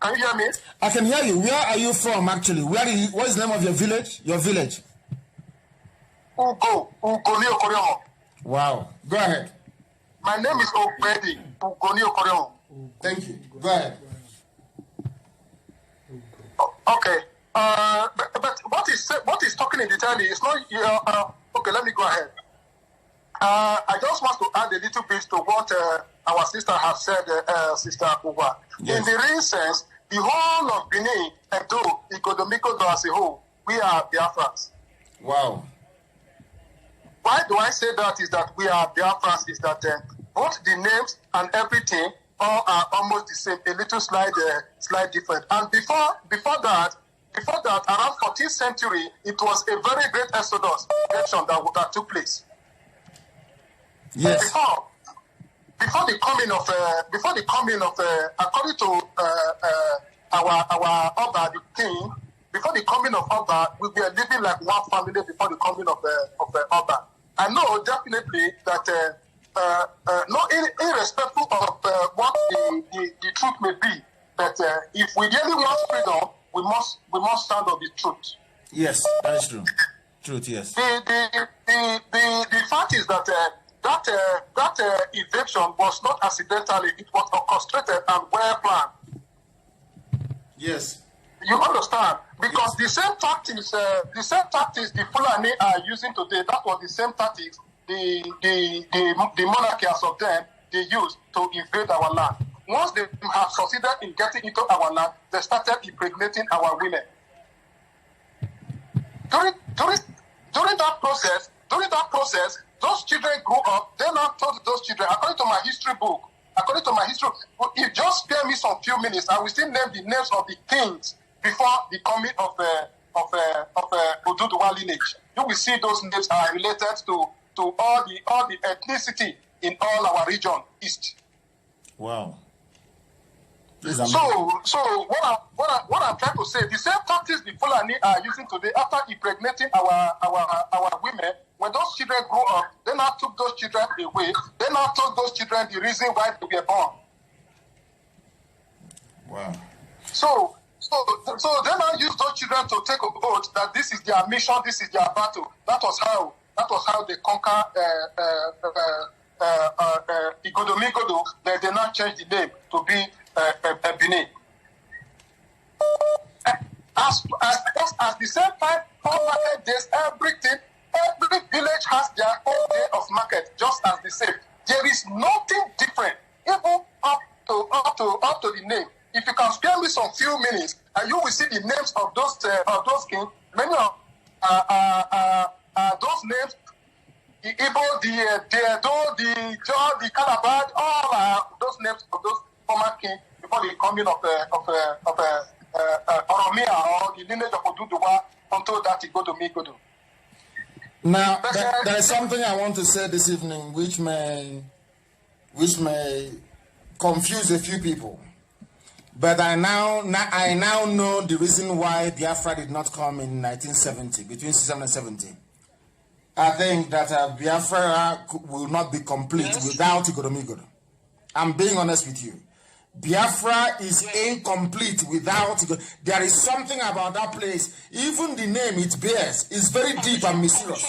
Can you hear me? I can hear you. Where are you from, actually? What is the name of your village? Your village? Ugo Niokoreo. Wow. Go ahead. My name is Obedi Ugo Niokoreo. Thank you. Go ahead. Okay. But what is talking in detail is not. Okay, let me go ahead. I just want to add a little bit to what our sister has said, Sister Uwa. Yes. In the real sense, the whole of Benin, Edo, Igoromigodo as a whole, we are Biafrans. Wow. Why do I say that? Is that we are Biafrans? Is that both the names and everything all are almost the same, a little slight different. And before that, around 14th century, it was a very great exodus that took place. Yes. Before the coming of, according to our Oba, the king, before the coming of Oba, we were living like one family before the coming of Oba. I know definitely that irrespective of what the truth may be, that if we really want freedom, we must stand on the truth. Yes, that is true. Truth, yes. The fact is that that eviction was not accidentally; it was orchestrated and well planned. Yes. You understand? Because the same tactics the Fulani are using today, that was the same tactics the monarchy as of then they used to invade our land. Once they have succeeded in getting into our land, they started impregnating our women. During that process, those children grew up. Then I told those children, according to my history book, if you just spare me some few minutes, I will still name the names of the kings before the coming of Oduduwa lineage. You will see those names are related to all the ethnicity in all our region east. Wow. So what I'm trying to say, the same tactics the Fulani are using today after impregnating our women, when those children grow up, they now took those children away. They now told those children the reason why they were born. Wow. So they now use those children to take a vote that this is their mission, this is their battle. That was how they conquer Igoromigodo. They now change the name to be Benin. As the same time, all market days, every village has their own day of market, just as the same. There is nothing different, even up to the name. If you can spare me some few minutes, and you will see the names of those kings. Many of those names, the Igbo, the Edo, the Jaw, the Calabar, all those names of those former kings before the coming of Oromia or the lineage of Oduduwa until that Igoromigodo. Now, there is something I want to say this evening which may confuse a few people. But I now know the reason why Biafra did not come in 1970, between 1967 and 1970. I think that Biafra will not be complete without Igoromigoro. I'm being honest with you. Biafra is incomplete without Igoromigoro. There is something about that place. Even the name it bears is very deep and mysterious.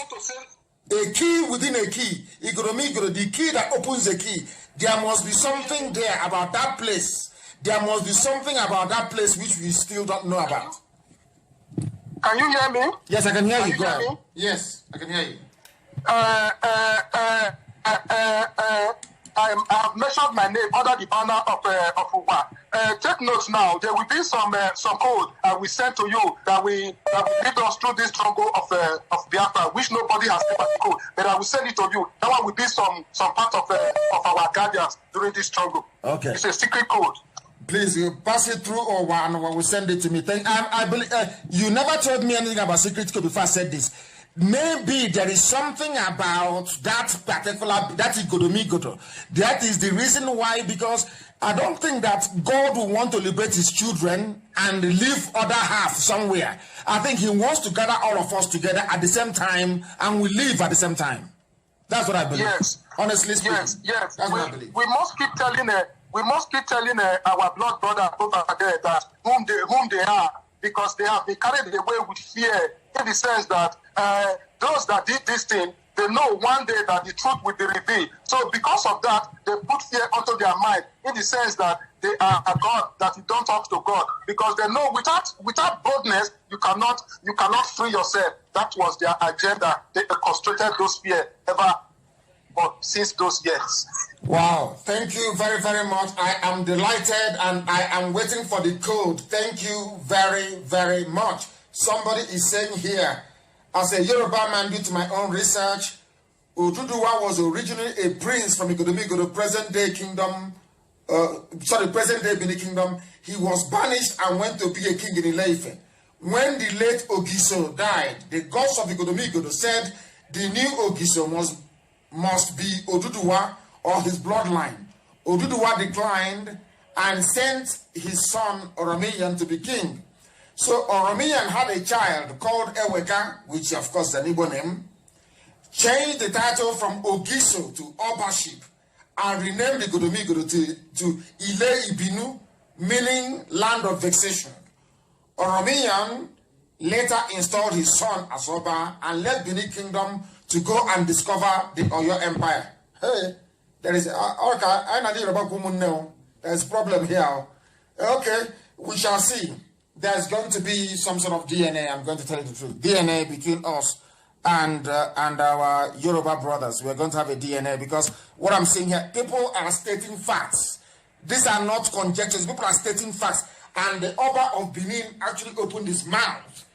A key within a key. Igoromigoro, the key that opens the key. There must be something there about that place. There must be something about that place which we still don't know about. Can you hear me? Yes, I can hear you. Go ahead. Yes, I can hear you. I have mentioned my name under the banner of Uwa. Take notes now. There will be some code we send to you that will lead us through this struggle of Biafra, which nobody has ever code. But I will send it to you. That one will be some part of our guardians during this struggle. Okay. It's a secret code. Please, you pass it through or will send it to me. I believe you never told me anything about secret code before I said this. Maybe there is something about that particular, that Igoromigoro. That is the reason why, because I don't think that God will want to liberate his children and leave other half somewhere. I think he wants to gather all of us together at the same time and we live at the same time. That's what I believe. Yes. Honestly speaking. Yes. That's what I believe. We must keep telling our blood brothers over there that whom they are, because they have been carried away with fear, in the sense that those that did this thing, they know one day that the truth will be revealed. So because of that, they put fear onto their mind, in the sense that they are a God, that you don't talk to God, because they know without boldness you cannot free yourself. That was their agenda. They concentrated those fear ever since those years. Wow, thank you very, very much. I am delighted and I am waiting for the code. Thank you very, very much. Somebody is saying here, as a Yoruba man, due to my own research, Oduduwa was originally a prince from Igoromigoro, present-day Benin Kingdom. He was banished and went to be a king in Ile-Ife. When the late Ogiso died, the gods of Igoromigoro said the new Ogiso must be Oduduwa or his bloodline. Oduduwa declined and sent his son Oromiyan to be king. So Oromiyan had a child called Eweka, which of course is an Igbo name, changed the title from Ogiso to Obaship, and renamed Igoromigoro to Ile Ibinu, meaning land of vexation. Oromiyan later installed his son as Oba and left Benin Kingdom to go and discover the Oyo Empire. Hey, there is there's a problem here. Okay, we shall see. There's going to be some sort of DNA, I'm going to tell you the truth. DNA between us and our Yoruba brothers. We're going to have a DNA, because what I'm seeing here, people are stating facts. These are not conjectures. People are stating facts. And the Oba of Benin actually opened his mouth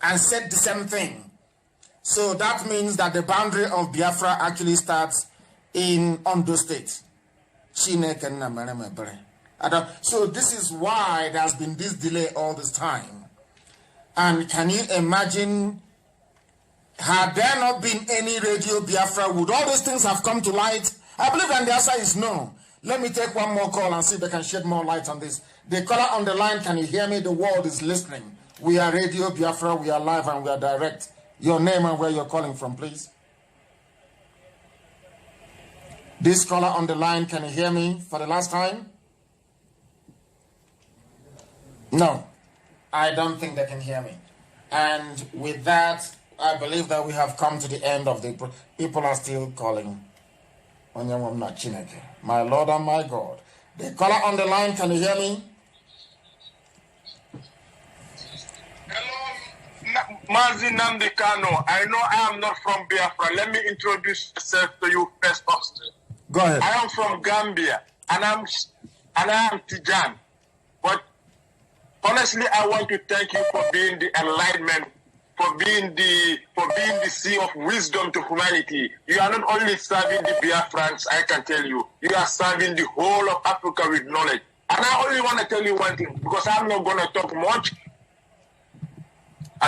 and said the same thing. So that means that the boundary of Biafra actually starts in Ondo State. So this is why there has been this delay all this time. And can you imagine, had there not been any Radio Biafra, would all these things have come to light? I believe that the answer is no. Let me take one more call and see if they can shed more light on this. The caller on the line, can you hear me? The world is listening. We are Radio Biafra, we are live and we are direct. Your name and where you're calling from, please. This caller on the line, can you hear me for the last time? No, I don't think they can hear me. And with that, I believe that we have come to the end of the... People are still calling. My Lord and my God. The caller on the line, can you hear me? Hello, Mazi Namdekano. I know I am not from Biafra. Let me introduce myself to you first. Go ahead. I am from Gambia, and I am Tijan. But honestly, I want to thank you for being the enlightenment, for being the sea of wisdom to humanity. You are not only serving the Biafrans, I can tell you. You are serving the whole of Africa with knowledge. And I only want to tell you one thing, because I'm not going to talk much,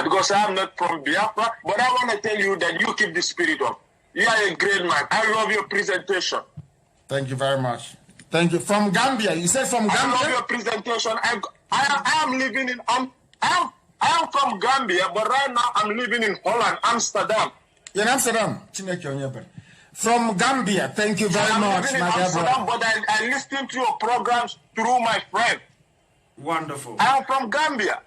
because I'm not from Biafra, but I want to tell you that you keep the spirit up. You are a great man. I love your presentation. Thank you very much. Thank you. From Gambia. You said from Gambia? I love your presentation. I am living in... I am from Gambia, but right now I'm living in Holland, Amsterdam. In Amsterdam, from Gambia, thank you very much, my dear brother. But I listen to your programs through my friend. Wonderful. I am from Gambia.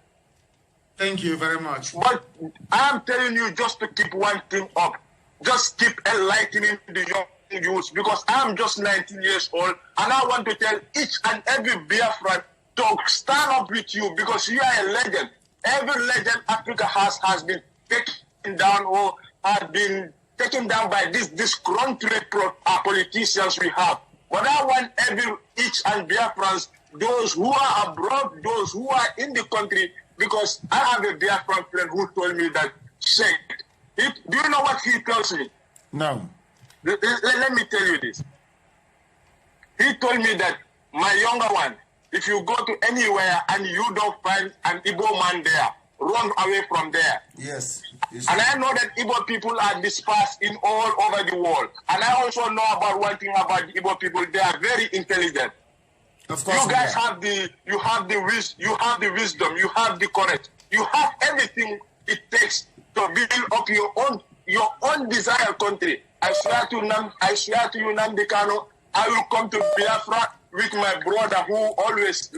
Thank you very much. But I'm telling you just to keep one thing up. Just keep enlightening the young youth, because I'm just 19 years old and I want to tell each and every Biafran to stand up with you, because you are a legend. Every legend Africa has been taken down or has been taken down by this country politicians we have. But I want each and Biafrans, those who are abroad, those who are in the country, because I have a Biafran friend who told me that, do you know what he tells me? No. Let me tell you this. He told me that, my younger one, if you go to anywhere and you don't find an Igbo man there, run away from there. Yes. And I know that Igbo people are dispersed in all over the world. And I also know about one thing about the Igbo people. They are very intelligent. Of course, you guys have the wisdom, you have the courage, you have everything it takes to build up your own desired country. I swear to you, Nandekano, I will come to Biafra with my brother who is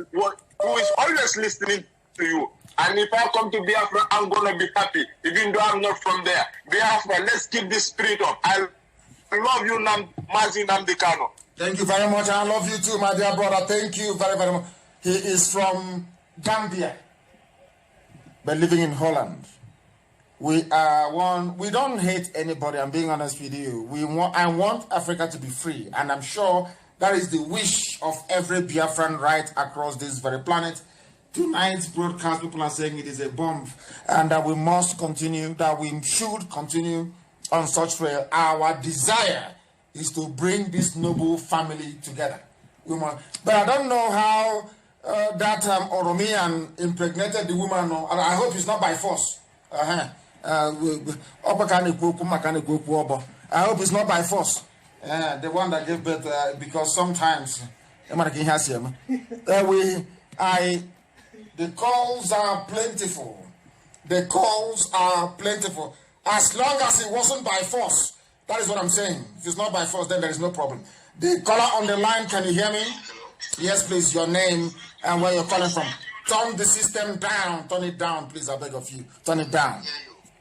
always listening to you. And if I come to Biafra, I'm gonna be happy, even though I'm not from there. Biafra, let's keep this spirit up. I love you, Mazi Nandekano. Thank you very much. I love you too, my dear brother. Thank you very, very much. He is from Gambia, but living in Holland. We don't hate anybody. I'm being honest with you. I want Africa to be free, and I'm sure that is the wish of every Biafran right across this very planet. Tonight's broadcast, people are saying it is a bomb, and that we must continue. That we should continue on such trail. Our desire is to bring this noble family together. But I don't know how that Oromian impregnated the woman. I hope it's not by force. I hope it's not by force. The one that gave birth, because sometimes the calls are plentiful. The calls are plentiful. As long as it wasn't by force. That is what I'm saying. If it's not by force, then there is no problem. The caller on the line, can you hear me? Yes, please. Your name and where you're calling from. Turn the system down. Turn it down, please. I beg of you. Turn it down.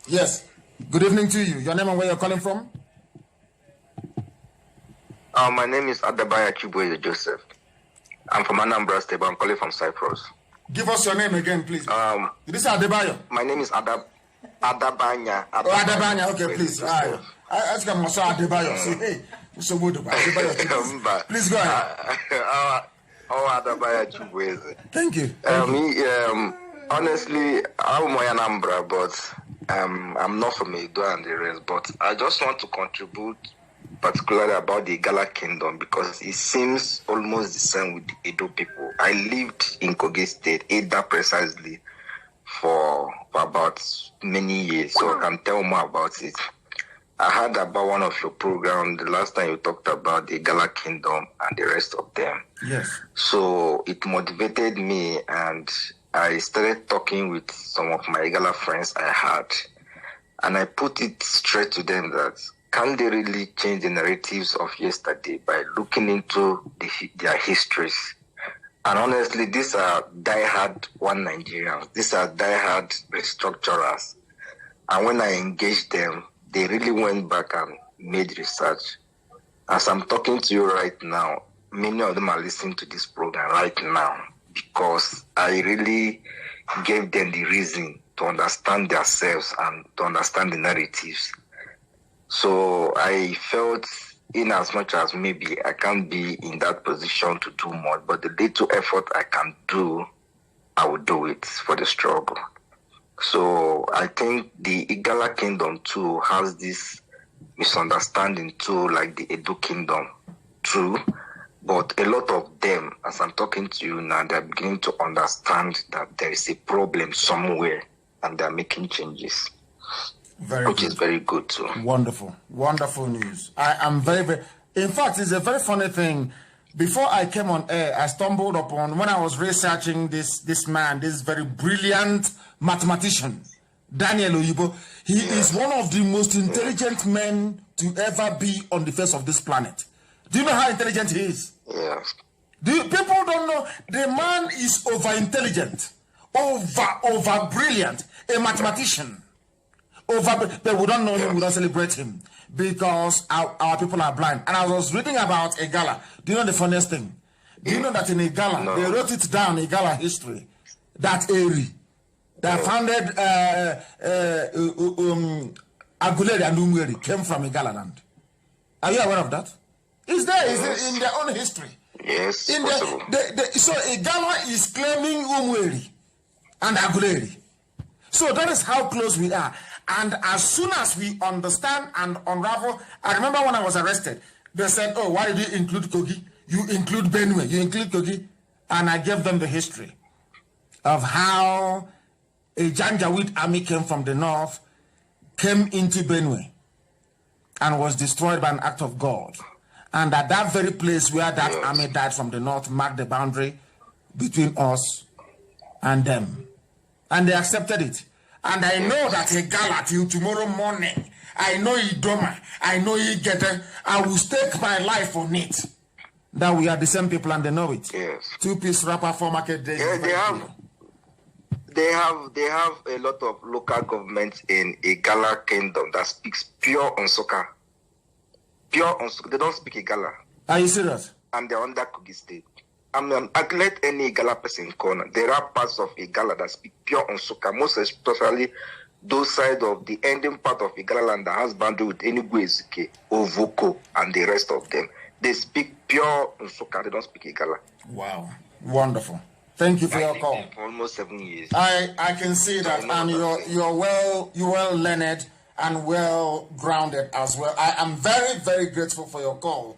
Yes. Good evening to you. Your name and where you're calling from? My name is Adabaya Chibueze Joseph. I'm from Anambra State, but I'm calling from Cyprus. Give us your name again, please. This is Adebayo. My name is Adabanya. Adabanya. Okay, please. I ask him also Adebayo. Say, hey, so good. Please go ahead. Adabaya Chibueze. Thank you. Honestly, I'm Anambra, but I'm not from Edo and the rest. But I just want to contribute particularly about the Igala Kingdom, because it seems almost the same with the Edo people. I lived in Kogi State, Eda precisely, for about many years, so I can tell more about it. I heard about one of your programs the last time you talked about the Igala Kingdom and the rest of them. Yes. So it motivated me, and I started talking with some of my Igala friends I had, and I put it straight to them that can they really change the narratives of yesterday by looking into their histories? And honestly, these are diehard one Nigerians. These are diehard restructurers. And when I engaged them, they really went back and made research. As I'm talking to you right now, many of them are listening to this program right now, because I really gave them the reason to understand themselves and to understand the narratives. So I felt, in as much as maybe I can't be in that position to do more, but the little effort I can do, I will do it for the struggle. So I think the Igala Kingdom too has this misunderstanding too, like the Edo Kingdom too. But a lot of them, as I'm talking to you now, they're beginning to understand that there is a problem somewhere, and they're making changes. Which is very good too. Wonderful. Wonderful news. I am very... In fact, it's a very funny thing. Before I came on air, I stumbled upon, when I was researching this man, this very brilliant mathematician, Daniel Oyibo. He is one of the most intelligent men to ever be on the face of this planet. Do you know how intelligent he is? Yes. People don't know. The man is over intelligent, over brilliant, a mathematician. But we don't know him, we don't celebrate him because our people are blind. And I was reading about Igala. Do you know the funniest thing? Do you know that in Igala, they wrote it down in Igala history, that Eri, that founded Aguleri and Umweri came from Igala land. Are you aware of that? It's there, it's in their own history. Yes, so Igala is claiming Umweri and Aguleri. So that is how close we are. And as soon as we understand and unravel, I remember when I was arrested, they said, oh, why did you include Kogi? You include Benue, you include Kogi. And I gave them the history of how a Janjaweed army came from the north, came into Benue, and was destroyed by an act of God. And at that very place where that army died from the north marked the boundary between us and them. And they accepted it. And I know that a gala till tomorrow morning, I know Idoma, I know Igete, I will stake my life on it. That we are the same people and they know it. Yes. Two-piece rapper for market days. Yeah, they have a lot of local governments in Igala Kingdom that speaks pure Nsukka. Pure Nsukka. They don't speak Igala. Are you serious? And they're under Kogi State. I let any Igala person corner. There are parts of Igala that speak pure Nsukka, most especially those side of the ending part of Igala land that has boundary with Enugu Ezike, Ovoko, and the rest of them. They speak pure Nsukka, they don't speak Igala. Wow. Wonderful. Thank you for your call. For almost 7 years. I can see that, and you're well learned and well grounded as well. I am very, very grateful for your call.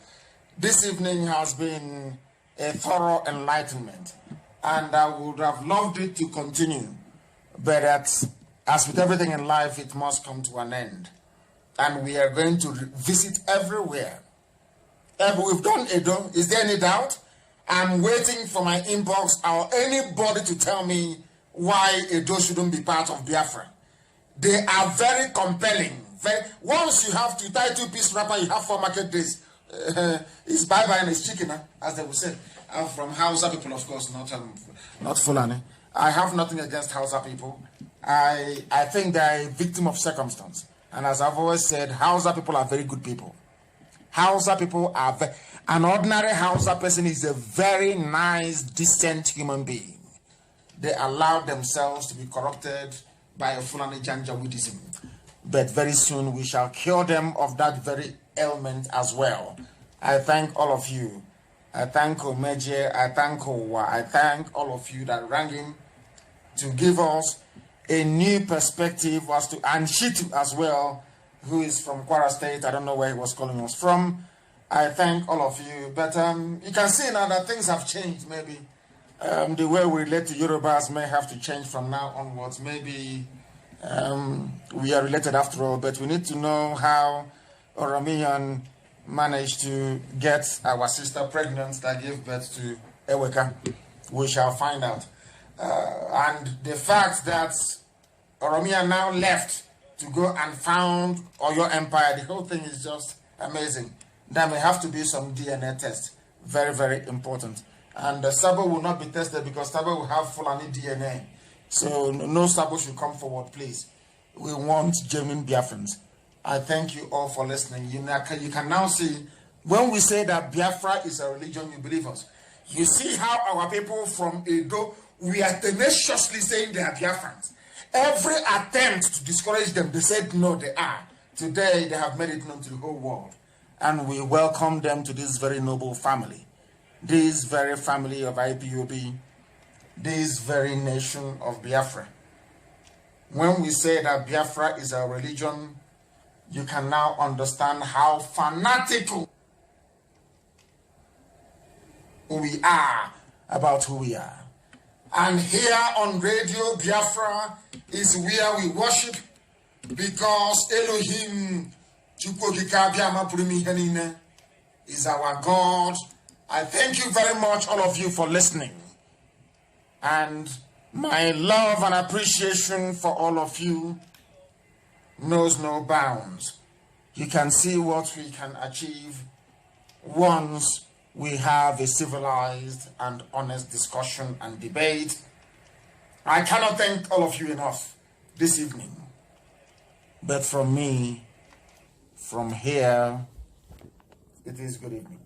This evening has been a thorough enlightenment, and I would have loved it to continue, but as with everything in life, it must come to an end, and we are going to visit everywhere. We've done Edo. Is there any doubt? I'm waiting for my inbox or anybody to tell me why Edo shouldn't be part of Biafra. They are very compelling. Once you have to tie two-piece wrapper, you have 4 market days. It's bye-bye and it's chicken, as they will say. I'm from Hausa people, of course, not Fulani. I have nothing against Hausa people. I think they're a victim of circumstance. And as I've always said, Hausa people are very good people. Hausa people are an ordinary Hausa person is a very nice, decent human being. They allow themselves to be corrupted by a Fulani Janjaweedism. But very soon we shall cure them of that very ailment as well. I thank all of you. I thank Omeje, I thank Owa, I thank all of you that rang in to give us a new perspective as to, and Shitu as well, who is from Kwara State. I don't know where he was calling us from. I thank all of you. But you can see now that things have changed, maybe. The way we relate to Yorubas may have to change from now onwards. Maybe we are related after all, but we need to know how Oromiyan managed to get our sister pregnant that gave birth to Eweka. We shall find out. And the fact that Oromiyan now left to go and found Oyo Empire, the whole thing is just amazing. There may have to be some DNA test. Very, very important. And Sabo will not be tested because Sabo will have Fulani DNA. So no Sabo should come forward, please. We want genuine Biafrans. I thank you all for listening. You can now see, when we say that Biafra is a religion, you believe us. You see how our people from Edo, we are tenaciously saying they are Biafrans. Every attempt to discourage them, they said no, they are. Today, they have made it known to the whole world. And we welcome them to this very noble family. This very family of IPOB. This very nation of Biafra. When we say that Biafra is our religion, you can now understand how fanatical we are about who we are. And here on Radio Biafra is where we worship, because Elohim is our God. I thank you very much, all of you, for listening. And My love and appreciation for all of you knows no bounds. You can see what we can achieve once we have a civilized and honest discussion and debate. I cannot thank all of you enough this evening. But from me, from here, it is good evening.